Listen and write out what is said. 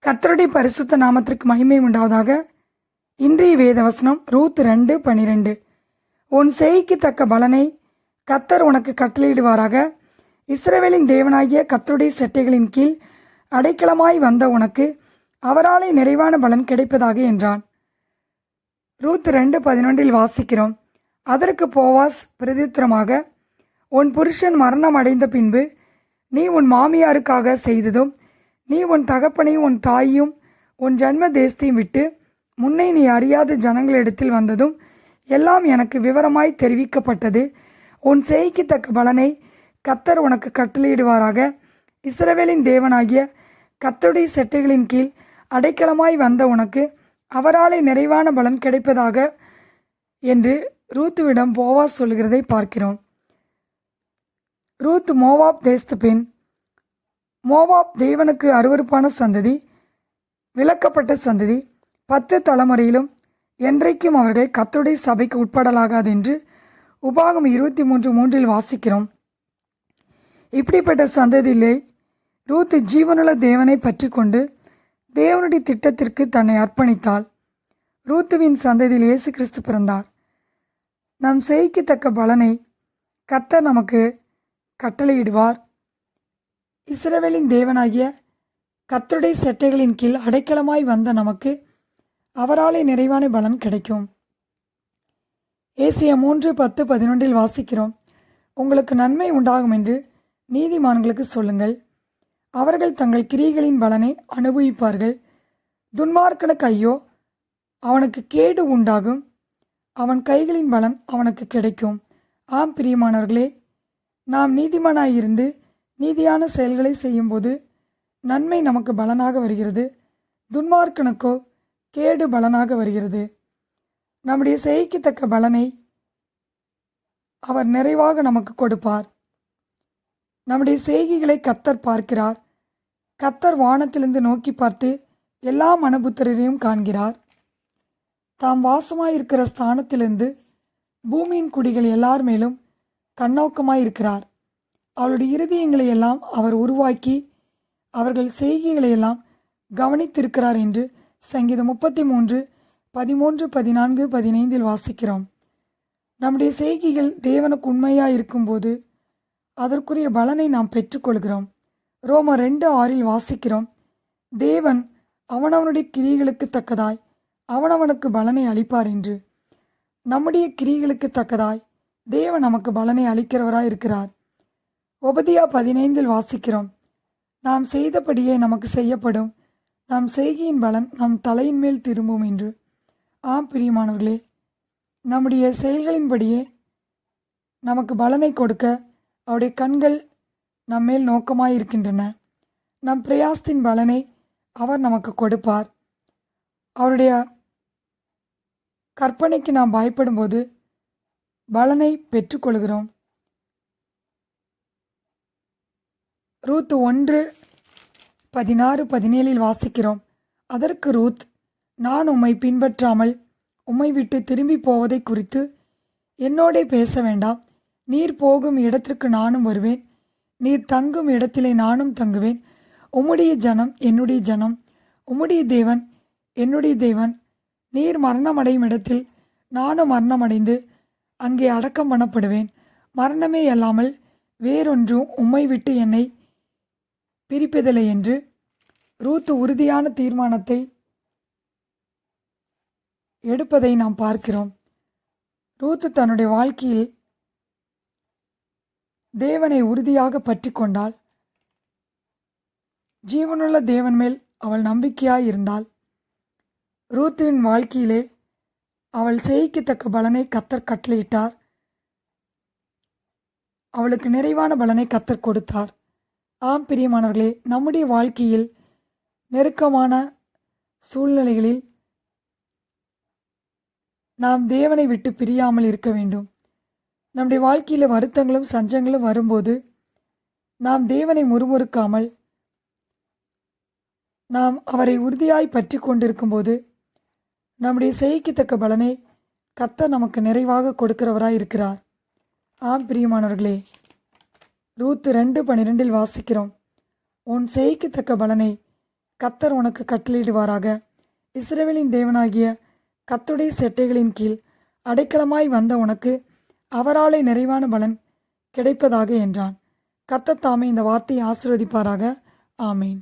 கர்த்தருடைய பரிசுத்த நாமத்திற்கு மகிமை உண்டாவதாக. இன்றைய வேதவசனம் ரூத் 2:12. உன் செய்கைக்கு தக்க பலனை கர்த்தர் உனக்கு கட்டளையிடுவாராக. இஸ்ரவேலின் தேவனாகிய கர்த்தருடைய செட்டைகளின் கீழ் அடைக்கலமாய் வந்த உனக்கு அவராலே நிறைவான பலன் கிடைப்பதாக என்றான். ரூத் 2:11 வாசிக்கிறோம். அதற்கு போவாஸ் பிரதித்திரமாக, உன் புருஷன் மரணம் அடைந்த பின்பு நீ உன் மாமியாருக்காக செய்ததும், நீ உன் தகப்பனையும் உன் தாயையும் உன் ஜன்ம தேசத்தையும் விட்டு முன்னே நீ அறியாத ஜனங்களிடத்தில் வந்ததும் எல்லாம் எனக்கு விவரமாய் தெரிவிக்கப்பட்டது. உன் செய்கைக்கு தக்க பலனை கர்த்தர் உனக்கு கட்டளையிடுவாராக. இஸ்ரவேலின் தேவனாகிய கர்த்தருடைய செட்டைகளின் கீழ் அடைக்கலமாய் வந்த உனக்கு அவராலே நிறைவான பலன் கிடைப்பதாக என்று ரூத்துவிடம் போவாஸ் சொல்கிறதை பார்க்கிறோம். ரூத் மோவாப் தேசத்து பெண். மோவாப் தேவனுக்கு அருவருப்பான சந்ததி, விலக்கப்பட்ட சந்ததி. 10 தலைமுறையிலும் என்றைக்கும் அவர்கள் கர்த்தருடைய சபைக்கு உட்படலாகாது என்று உபாகமம் 23:3 வாசிக்கிறோம். இப்படிப்பட்ட சந்ததியிலே ரூத் ஜீவனுள்ள தேவனை பற்றி கொண்டு தேவனுடைய திட்டத்திற்கு தன்னை அர்ப்பணித்தாள். ரூத்துவின் சந்ததியில் இயேசு கிறிஸ்து பிறந்தார். நம் செய்யத்தக்க பலனை கர்த்தர் நமக்கு கட்டளையிடுவார். இஸ்ரவேலின் தேவனாகிய கர்த்தருடைய செட்டைகளின் கீழ் அடைக்கலமாய் வந்த நமக்கு அவராலே நிறைவான பலன் கிடைக்கும். ஏசியா 3:10-11 வாசிக்கிறோம். உங்களுக்கு நன்மை உண்டாகும் என்று நீதிமான்களுக்கு சொல்லுங்கள், அவர்கள் தங்கள் கிரியைகளின் பலனை அனுபவிப்பார்கள். துன்மார்க்கனுக்கு ஐயோ, அவனுக்கு கேடு உண்டாகும், அவன் கைகளின் பலன் அவனுக்கு கிடைக்கும். ஆம் பிரியமானவர்களே, நாம் நீதிமானாயிருந்து நீதியான செயல்களை செய்யும்போது நன்மை நமக்கு பலனாக வருகிறது, துன்மார்க்கனுக்கோ கேடு பலனாக வருகிறது. நம்முடைய செய்யத்தக்க பலனை அவர் நிறைவாக நமக்கு கொடுப்பார். நம்முடைய செய்கைகளை கர்த்தர் பார்க்கிறார். கர்த்தர் வானத்திலிருந்து நோக்கி பார்த்து எல்லா மனபுத்திரரையும் காண்கிறார். தாம் வாசமாயிருக்கிற ஸ்தானத்திலிருந்து பூமியின் குடிகள் எல்லார் மேலும் கண்ணோக்கமாயிருக்கிறார். அவருடைய இருதயங்களை எல்லாம் அவர் உருவாக்கி அவர்கள் செய்கைகளை எல்லாம் கவனித்திருக்கிறார் என்று சங்கீதம் 33:13-14-15 வாசிக்கிறோம். நம்முடைய செய்கைகள் தேவனுக்கு உண்மையாக இருக்கும்போது அதற்குரிய பலனை நாம் பெற்றுக்கொள்கிறோம். ரோமர் 2:6 வாசிக்கிறோம். தேவன் அவனவனுடைய கிரியைகளுக்கு தக்கதாய் அவனவனுக்கு பலனை அளிப்பார் என்று. நம்முடைய கிரியைகளுக்கு தக்கதாய் தேவன் நமக்கு பலனை அளிக்கிறவராய் இருக்கிறார். ஒபதியா 15 வாசிக்கிறோம். நாம் செய்தபடியே நமக்கு செய்யப்படும், நாம் செய்கையின் பலன் நம் தலையின் மேல் திரும்பும் என்று. ஆம் பிரியமானவர்களே, நம்முடைய செயல்களின்படியே நமக்கு பலனை கொடுக்க அவருடைய கண்கள் நம்மேல் நோக்கமாயிருக்கின்றன. நம் பிரயாசத்தின் பலனை அவர் நமக்கு கொடுப்பார். அவருடைய கற்பனைக்கு நாம் பயப்படும்போது பலனை பெற்றுக்கொள்கிறோம். ரூத் 1:16-17 வாசிக்கிறோம். அதற்கு ரூத், நான் உம்மை பின்பற்றாமல் உம்மை விட்டு திரும்பி போவதை குறித்து என்னோடே பேச வேண்டாம். நீர் போகும் இடத்திற்கு நானும் வருவேன், நீர் தங்கும் இடத்திலே நானும் தங்குவேன். உம்முடைய ஜனம் என்னுடைய ஜனம், உம்முடைய தேவன் என்னுடைய தேவன். நீர் மரணமடையும் இடத்தில் நானும் மரணமடைந்து அங்கே அடக்கம் பண்ணப்படுவேன். மரணமே அல்லாமல் வேறொன்றும் உம்மை விட்டு என்னை பிரிப்பதில்லை என்று ரூத் உறுதியான தீர்மானத்தை எடுப்பதை நாம் பார்க்கிறோம். ரூத் தன்னுடைய வாழ்க்கையில் தேவனை உறுதியாக பற்றி கொண்டாள். ஜீவனுள்ள தேவன் மேல் அவள் நம்பிக்கையாய் இருந்தாள். ரூத்தின் வாழ்க்கையிலே அவள் செய்யத்தக்க பலனை கர்த்தர் கட்டளையிட்டார். அவளுக்கு நிறைவான பலனை கர்த்தர் கொடுத்தார். ஆம் பிரியமானவர்களே, நம்முடைய வாழ்க்கையில் நெருக்கமான சூழ்நிலைகளில் நாம் தேவனை விட்டு பிரியாமல் இருக்க வேண்டும். நம்முடைய வாழ்க்கையில் வருத்தங்களும் சஞ்சங்களும் வரும்போது நாம் தேவனை முறுமுறுக்காமல் நாம் அவரை உறுதியாய் பற்றி கொண்டிருக்கும்போது நம்முடைய செய்யத்தக்க பலனை கர்த்தர் நமக்கு நிறைவாக கொடுக்கிறவராய் இருக்கிறார். ஆம் பிரியமானவர்களே, ரூத் 2:12 வாசிக்கிறோம். உன் செய்யத்தக்க பலனை கத்தர் உனக்கு கட்டளையிடுவாராக. இஸ்ரவேலின் தேவனாகிய கர்த்தருடைய செட்டைகளின் கீழ் அடைக்கலமாய் வந்த உனக்கு அவராலே நிறைவான பலன் கிடைப்பதாக என்றான். கர்த்தர் தாமே இந்த வார்த்தையை ஆசீர்வதிப்பாராக. ஆமேன்.